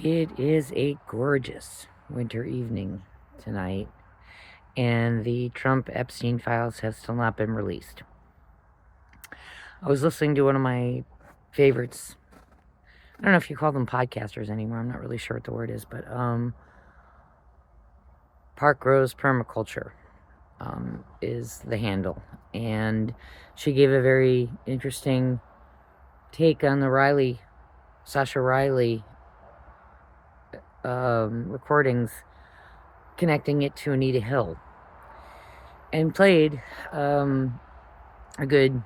It is a gorgeous winter evening tonight, and the Trump Epstein files have still not been released. I was listening to one of my favorites. I don't know if you call them podcasters anymore. I'm not really sure what the word is, but Park Rose Permaculture is the handle. And she gave a very interesting take on the Sasha Riley recordings, connecting it to Anita Hill, and played a good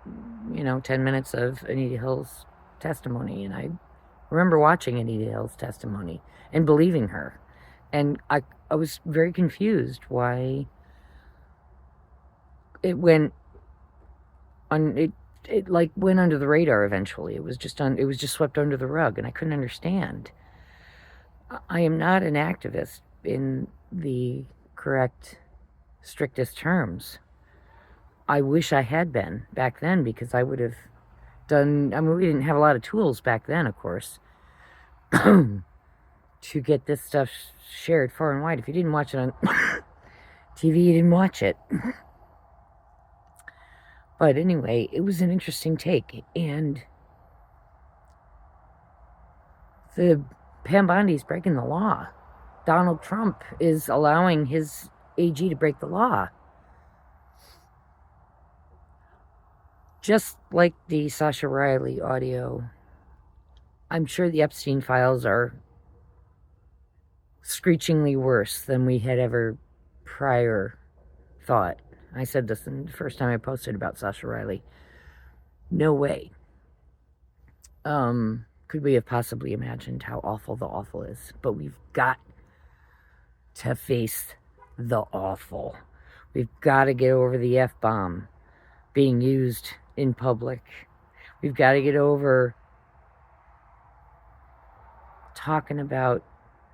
10 minutes of Anita Hill's testimony. And I remember watching Anita Hill's testimony and believing her, and I was very confused why it went on. It like went under the radar eventually. It was just swept under the rug, and I couldn't understand. I am not an activist in the correct, strictest terms. I wish I had been back then, because I would have done. I mean, we didn't have a lot of tools back then, of course, to get this stuff shared far and wide. If you didn't watch it on TV, you didn't watch it. But anyway, it was an interesting take, and the Pam Bondi's breaking the law. Donald Trump is allowing his AG to break the law. Just like the Sasha Riley audio, I'm sure the Epstein files are screechingly worse than we had ever prior thought. I said this the first time I posted about Sasha Riley. No way could we have possibly imagined how awful the awful is. But we've got to face the awful. We've got to get over the F-bomb being used in public. We've got to get over talking about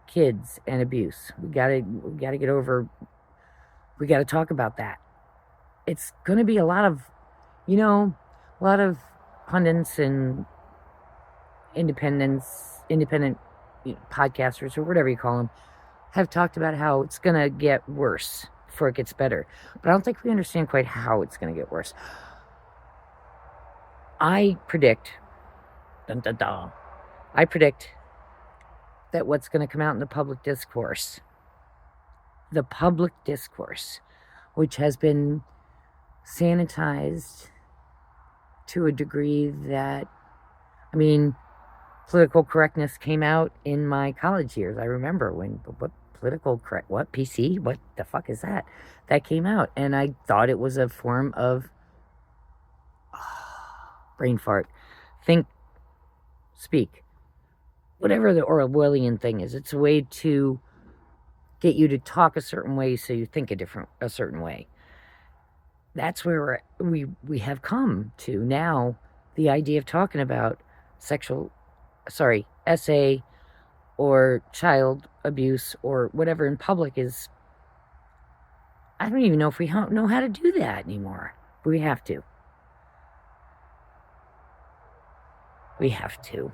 kids and abuse. We got to get over. We got to talk about that. It's going to be a lot of pundits and independent podcasters, or whatever you call them, have talked about how it's going to get worse before it gets better. But I don't think we understand quite how it's going to get worse. I predict that what's going to come out in the public discourse, which has been sanitized to a degree that, political correctness came out in my college years. I remember when, what PC? What the fuck is that? That came out, and I thought it was a form of brain fart. Think, speak. Whatever the Orwellian thing is, it's a way to get you to talk a certain way so you think a certain way. That's where we have come to now. The idea of talking about SA or child abuse or whatever in public is, I don't even know if we know how to do that anymore. But we have to. We have to.